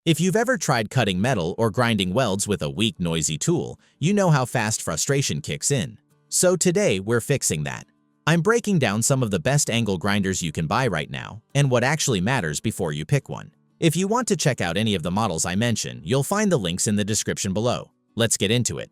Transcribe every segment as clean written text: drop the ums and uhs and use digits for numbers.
If you've ever tried cutting metal or grinding welds with a weak, noisy tool, you know how fast frustration kicks in. So today, we're fixing that. I'm breaking down some of the best angle grinders you can buy right now and what actually matters before you pick one. If you want to check out any of the models I mentioned, you'll find the links in the description below. Let's get into it.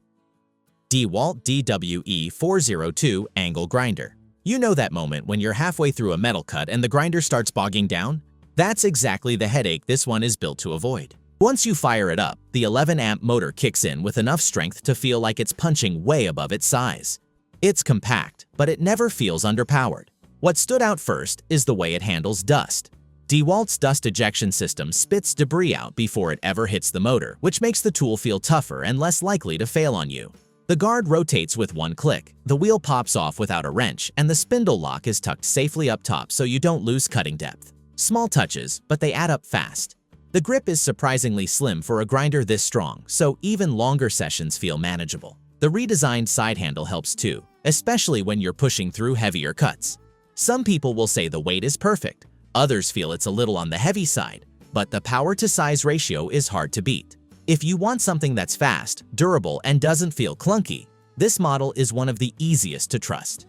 Dewalt DWE402 Angle Grinder. You know that moment when you're halfway through a metal cut and the grinder starts bogging down? That's exactly the headache this one is built to avoid. Once you fire it up, the 11-amp motor kicks in with enough strength to feel like it's punching way above its size. It's compact, but it never feels underpowered. What stood out first is the way it handles dust. Dewalt's dust ejection system spits debris out before it ever hits the motor, which makes the tool feel tougher and less likely to fail on you. The guard rotates with one click, the wheel pops off without a wrench, and the spindle lock is tucked safely up top so you don't lose cutting depth. Small touches, but they add up fast. The grip is surprisingly slim for a grinder this strong, so even longer sessions feel manageable. The redesigned side handle helps too, especially when you're pushing through heavier cuts. Some people will say the weight is perfect, others feel it's a little on the heavy side, but the power-to-size ratio is hard to beat. If you want something that's fast, durable, and doesn't feel clunky, this model is one of the easiest to trust.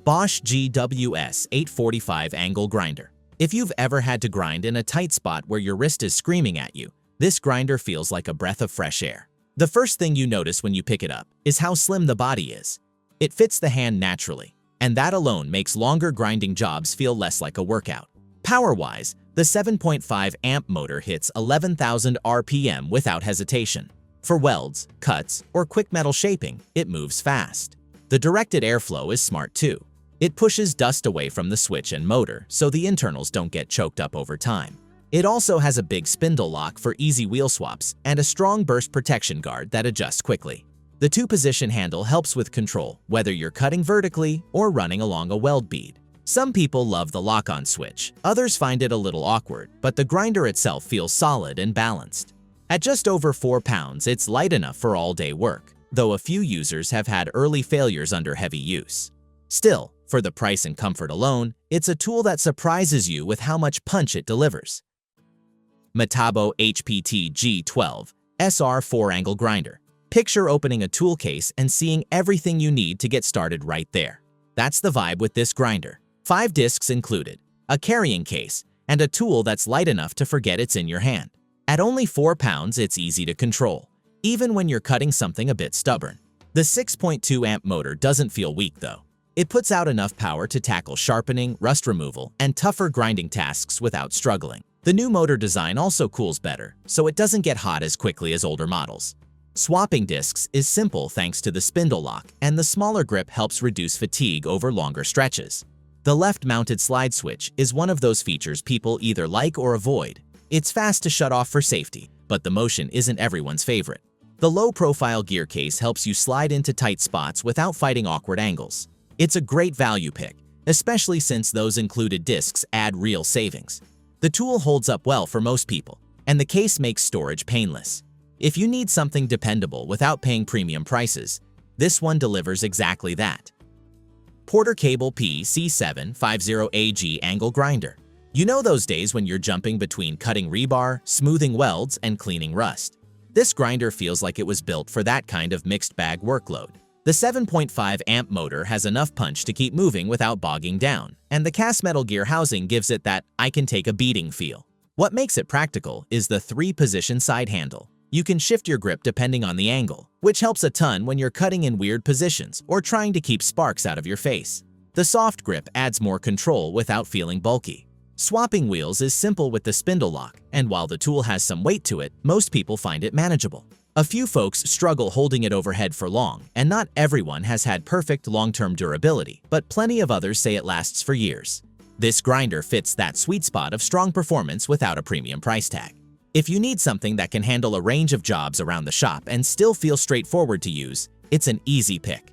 Bosch GWS 845 Angle Grinder. If you've ever had to grind in a tight spot where your wrist is screaming at you, this grinder feels like a breath of fresh air. The first thing you notice when you pick it up is how slim the body is. It fits the hand naturally, and that alone makes longer grinding jobs feel less like a workout. Power-wise, the 7.5-amp motor hits 11,000 RPM without hesitation. For welds, cuts, or quick metal shaping, it moves fast. The directed airflow is smart too. It pushes dust away from the switch and motor so the internals don't get choked up over time. It also has a big spindle lock for easy wheel swaps and a strong burst protection guard that adjusts quickly. The two-position handle helps with control, whether you're cutting vertically or running along a weld bead. Some people love the lock-on switch, others find it a little awkward, but the grinder itself feels solid and balanced. At just over 4 pounds, it's light enough for all-day work, though a few users have had early failures under heavy use. Still, for the price and comfort alone, it's a tool that surprises you with how much punch it delivers. Metabo HPT G12 SR4 Angle Grinder. Picture opening a tool case and seeing everything you need to get started right there. That's the vibe with this grinder. 5 discs included, a carrying case, and a tool that's light enough to forget it's in your hand. At only 4 pounds, it's easy to control, even when you're cutting something a bit stubborn. The 6.2-amp motor doesn't feel weak though. It puts out enough power to tackle sharpening, rust removal, and tougher grinding tasks without struggling. The new motor design also cools better, so it doesn't get hot as quickly as older models. Swapping discs is simple thanks to the spindle lock, and the smaller grip helps reduce fatigue over longer stretches. The left-mounted slide switch is one of those features people either like or avoid. It's fast to shut off for safety, but the motion isn't everyone's favorite. The low-profile gear case helps you slide into tight spots without fighting awkward angles. It's a great value pick, especially since those included discs add real savings. The tool holds up well for most people, and the case makes storage painless. If you need something dependable without paying premium prices, this one delivers exactly that. Porter Cable PC750AG Angle Grinder. You know those days when you're jumping between cutting rebar, smoothing welds, and cleaning rust. This grinder feels like it was built for that kind of mixed bag workload. The 7.5-amp motor has enough punch to keep moving without bogging down, and the cast metal gear housing gives it that "I can take a beating" feel. What makes it practical is the 3-position side handle. You can shift your grip depending on the angle, which helps a ton when you're cutting in weird positions or trying to keep sparks out of your face. The soft grip adds more control without feeling bulky. Swapping wheels is simple with the spindle lock, and while the tool has some weight to it, most people find it manageable. A few folks struggle holding it overhead for long, and not everyone has had perfect long-term durability, but plenty of others say it lasts for years. This grinder fits that sweet spot of strong performance without a premium price tag. If you need something that can handle a range of jobs around the shop and still feel straightforward to use, it's an easy pick.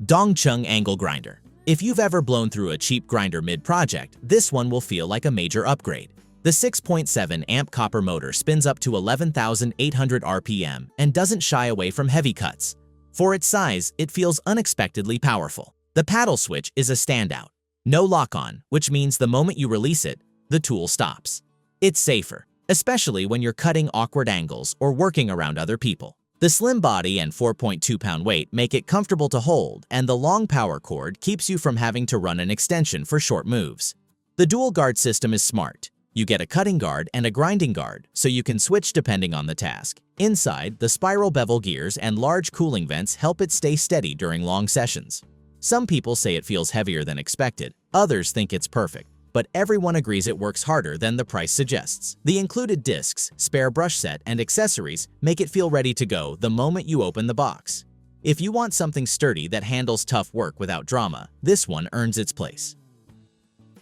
DongCheng Angle Grinder. If you've ever blown through a cheap grinder mid-project, this one will feel like a major upgrade. The 6.7-amp copper motor spins up to 11,800 RPM and doesn't shy away from heavy cuts. For its size, it feels unexpectedly powerful. The paddle switch is a standout. No lock-on, which means the moment you release it, the tool stops. It's safer, especially when you're cutting awkward angles or working around other people. The slim body and 4.2-pound weight make it comfortable to hold, and the long power cord keeps you from having to run an extension for short moves. The dual guard system is smart. You get a cutting guard and a grinding guard, so you can switch depending on the task. Inside, the spiral bevel gears and large cooling vents help it stay steady during long sessions. Some people say it feels heavier than expected, others think it's perfect, but everyone agrees it works harder than the price suggests. The included discs, spare brush set, and accessories make it feel ready to go the moment you open the box. If you want something sturdy that handles tough work without drama, this one earns its place.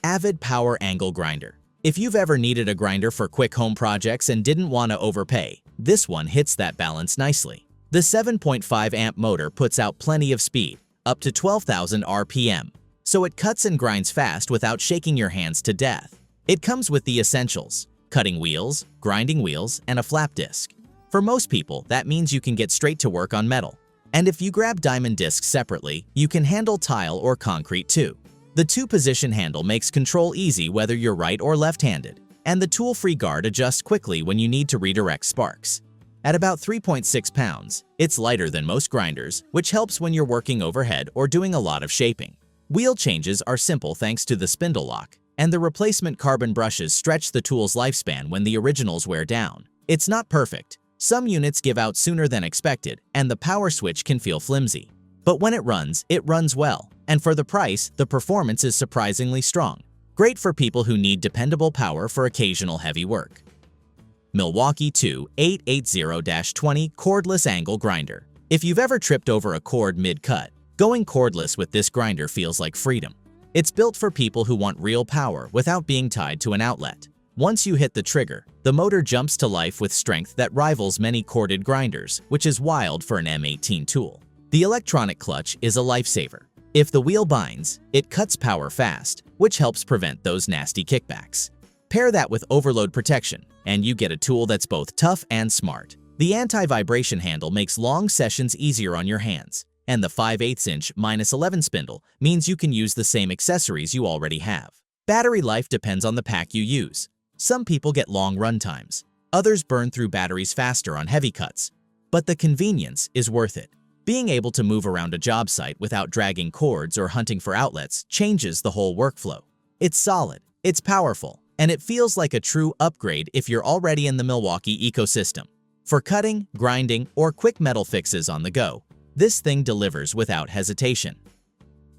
Avid Power Angle Grinder. If you've ever needed a grinder for quick home projects and didn't want to overpay, this one hits that balance nicely. The 7.5 amp motor puts out plenty of speed, up to 12,000 RPM, so it cuts and grinds fast without shaking your hands to death. It comes with the essentials: cutting wheels, grinding wheels, and a flap disc. For most people, that means you can get straight to work on metal. And if you grab diamond discs separately, you can handle tile or concrete too. The two-position handle makes control easy whether you're right or left-handed, and the tool-free guard adjusts quickly when you need to redirect sparks. At about 3.6 pounds, it's lighter than most grinders, which helps when you're working overhead or doing a lot of shaping. Wheel changes are simple thanks to the spindle lock, and the replacement carbon brushes stretch the tool's lifespan when the originals wear down. It's not perfect. Some units give out sooner than expected, and the power switch can feel flimsy. But when it runs well, and for the price, the performance is surprisingly strong. Great for people who need dependable power for occasional heavy work. Milwaukee 2880-20 Cordless Angle Grinder. If you've ever tripped over a cord mid-cut, going cordless with this grinder feels like freedom. It's built for people who want real power without being tied to an outlet. Once you hit the trigger, the motor jumps to life with strength that rivals many corded grinders, which is wild for an M18 tool. The electronic clutch is a lifesaver. If the wheel binds, it cuts power fast, which helps prevent those nasty kickbacks. Pair that with overload protection, and you get a tool that's both tough and smart. The anti-vibration handle makes long sessions easier on your hands, and the 5/8" -11 spindle means you can use the same accessories you already have. Battery life depends on the pack you use. Some people get long run times, others burn through batteries faster on heavy cuts, but the convenience is worth it. Being able to move around a job site without dragging cords or hunting for outlets changes the whole workflow. It's solid, it's powerful, and it feels like a true upgrade if you're already in the Milwaukee ecosystem. For cutting, grinding, or quick metal fixes on the go, this thing delivers without hesitation.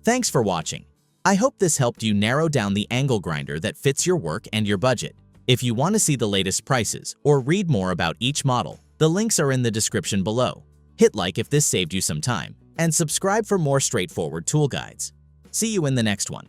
Thanks for watching. I hope this helped you narrow down the angle grinder that fits your work and your budget. If you want to see the latest prices or read more about each model, the links are in the description below. Hit like if this saved you some time, and subscribe for more straightforward tool guides. See you in the next one.